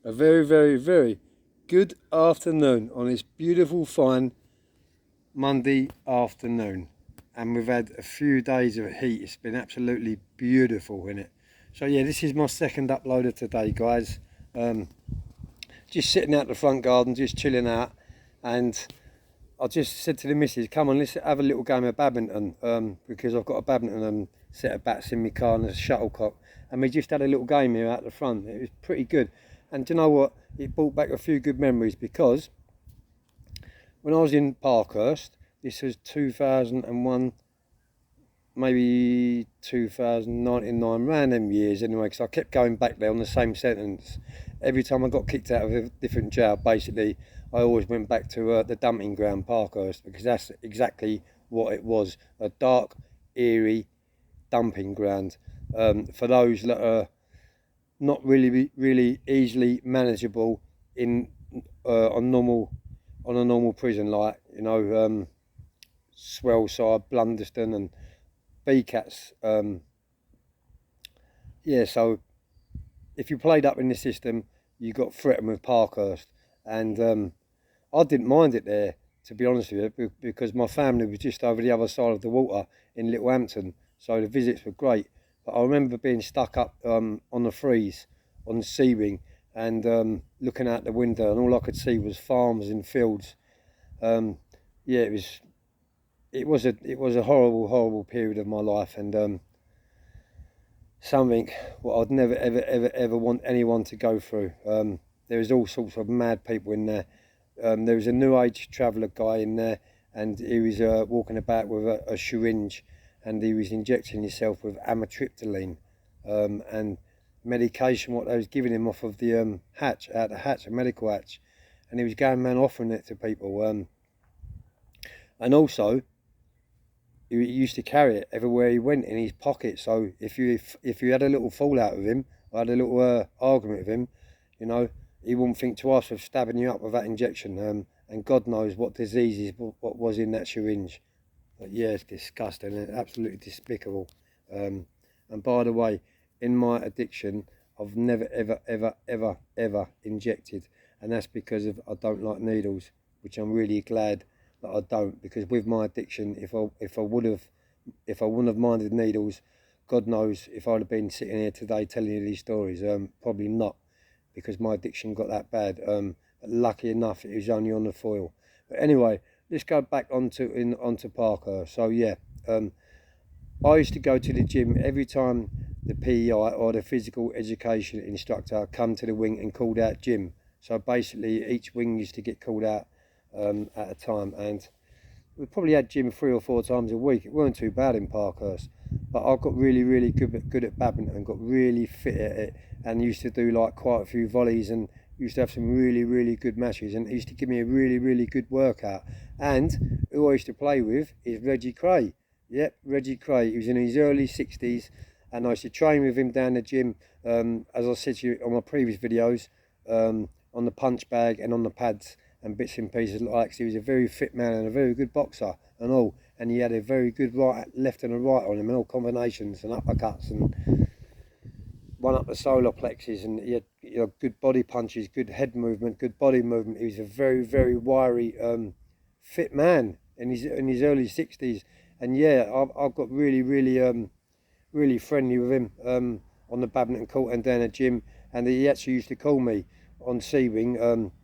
A very, very, very good afternoon on this beautiful, fine Monday afternoon. And we've had a few days of heat. It's been absolutely beautiful, isn't it? So yeah, this is my second upload of today, guys. Just sitting out the front garden, just chilling out. And I just said to the missus, come on, let's have a little game of badminton, because I've got a badminton set of bats in my car and a shuttlecock. And we just had a little game here out the front. It was pretty good. And do you know what? It brought back a few good memories, because when I was in Parkhurst, this was 2001, maybe 2099, around them years anyway, because I kept going back there on the same sentence. Every time I got kicked out of a different jail, basically, I always went back to the dumping ground, Parkhurst, because that's exactly what it was, a dark, eerie dumping ground. For those that are not really easily manageable in on a normal prison, like, you know, Swellside, Blunderston and B-Cats. Yeah, so if you played up in the system, you got threatened with Parkhurst. And I didn't mind it there, to be honest with you, because my family was just over the other side of the water in Littlehampton, so the visits were great. But I remember being stuck up on the freeze on the sea ring, and looking out the window, and all I could see was farms and fields. Yeah, it was a horrible period of my life, and something what I'd never ever want anyone to go through. There was all sorts of mad people in there. There was a new age traveller guy in there, and he was walking about with a syringe, and he was injecting himself with amitriptyline and medication, what they was giving him off of the hatch, out the hatch, a medical hatch, and he was going around offering it to people. And also, he used to carry it everywhere he went in his pocket. So if you had a little fallout with him, or had a little argument with him, you know, he wouldn't think twice of stabbing you up with that injection. And God knows what diseases what was in that syringe. But yeah, it's disgusting and absolutely despicable. And by the way, in my addiction, I've never ever injected, and that's because of I don't like needles, which I'm really glad that I don't, because with my addiction, if I wouldn't have minded needles, God knows if I'd have been sitting here today telling you these stories. Probably not, because my addiction got that bad. But lucky enough, it was only on the foil. But anyway, let's go back onto Parker. So yeah, I used to go to the gym every time the PEI, or the physical education instructor, come to the wing and called out gym. So basically, each wing used to get called out at a time, and we probably had gym 3 or 4 times a week. It weren't too bad in Parkhurst, but I got really good at badminton, and got really fit at it, and used to do like quite a few volleys, and used to have some really good matches, and it used to give me a really good workout. And who I used to play with is Reggie Kray. Yep, Reggie Kray. He was in his early 60s, and I used to train with him down the gym, as I said to you on my previous videos, on the punch bag and on the pads and bits and pieces like that. 'Cause he was a very fit man and a very good boxer and all, and he had a very good right, left and a right on him, and all combinations and uppercuts, and one up the solar plexus, and he had, you know, good body punches, good head movement, good body movement. He was a very wiry, fit man in his early 60s, and yeah, I got really friendly with him on the badminton court and down the gym. And he actually used to call me on C-Wing,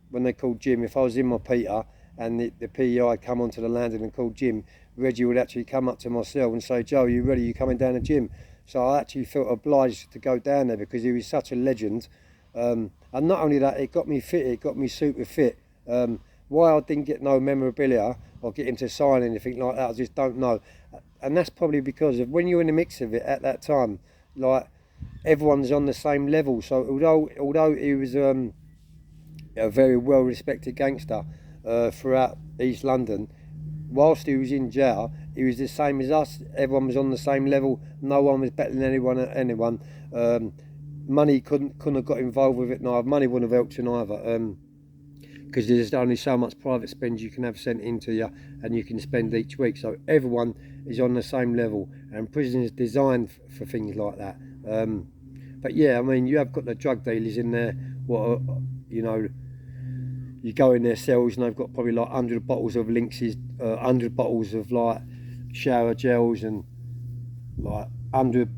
when they called Jim, if I was in my Peter and the PEI come onto the landing and called Jim, Reggie would actually come up to my cell and say, "Joe, are you ready? You coming down the gym?" So I actually felt obliged to go down there, because he was such a legend. And not only that, it got me fit, it got me super fit. Why I didn't get no memorabilia or get him to sign anything like that, I just don't know. And that's probably because of when you're in the mix of it at that time, like, everyone's on the same level. So although he was a very well respected gangster throughout East London, whilst he was in jail, he was the same as us. Everyone was on the same level. No one was better than anyone. Money couldn't have got involved with it neither. Money wouldn't have helped you neither, because there's only so much private spend you can have sent into you, and you can spend each week. So everyone is on the same level, and prison is designed for things like that. But yeah, I mean, you have got the drug dealers in there you know, you go in their cells and they've got probably like 100 bottles of Lynx's, 100 bottles of like shower gels, and like 100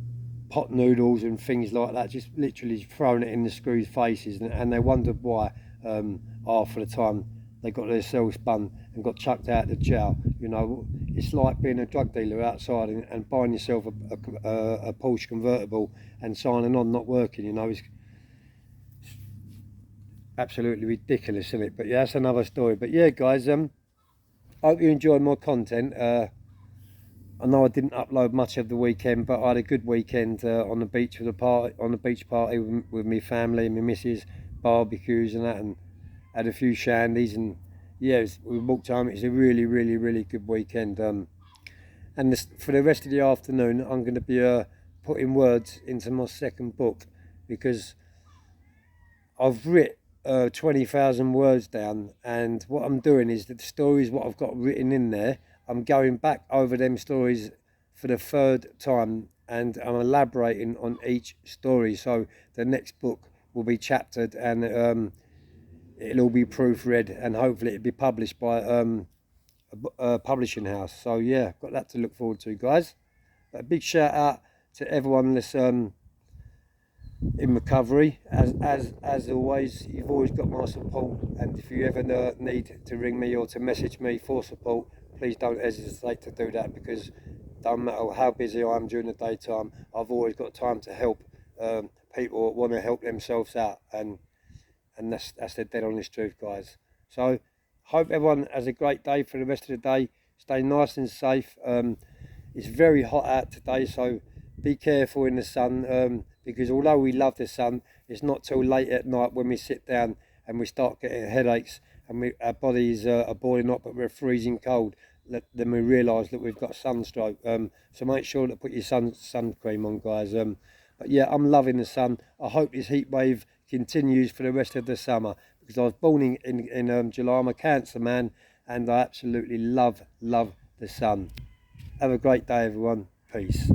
pot noodles and things like that, just literally throwing it in the screws' faces, and they wondered why after the time they got their cells spun and got chucked out of the jail. You know, it's like being a drug dealer outside and buying yourself a Porsche convertible and signing on not working. You know, it's absolutely ridiculous, isn't it? But yeah, that's another story. But yeah, guys, hope you enjoyed my content. I know I didn't upload much of the weekend, but I had a good weekend on the beach with the beach party with my family and my missus, barbecues and that, and had a few shandies, and yeah, we walked home. It's a really, really, really good weekend. And for the rest of the afternoon, I'm going to be putting words into my second book, because I've written 20,000 words down, and what I'm doing is that the stories what I've got written in there, I'm going back over them stories for the third time, and I'm elaborating on each story. So the next book will be chaptered, and it'll all be proofread, and hopefully it'll be published by a publishing house. So yeah, got that to look forward to, guys. But a big shout out to everyone that's in recovery. As always, you've always got my support, and if you ever need to ring me or to message me for support, please don't hesitate to do that, because don't matter how busy I am during the daytime, I've always got time to help people that want to help themselves out, and that's the dead honest truth, guys. So hope everyone has a great day for the rest of the day. Stay nice and safe. It's very hot out today, so be careful in the sun, because although we love the sun, it's not till late at night when we sit down and we start getting headaches, and our bodies are boiling up, but we're freezing cold. Then we realise that we've got sunstroke. So make sure to put your sun cream on, guys. But yeah, I'm loving the sun. I hope this heat wave continues for the rest of the summer, because I was born in July. I'm a Cancer man, and I absolutely love the sun. Have a great day, everyone. Peace.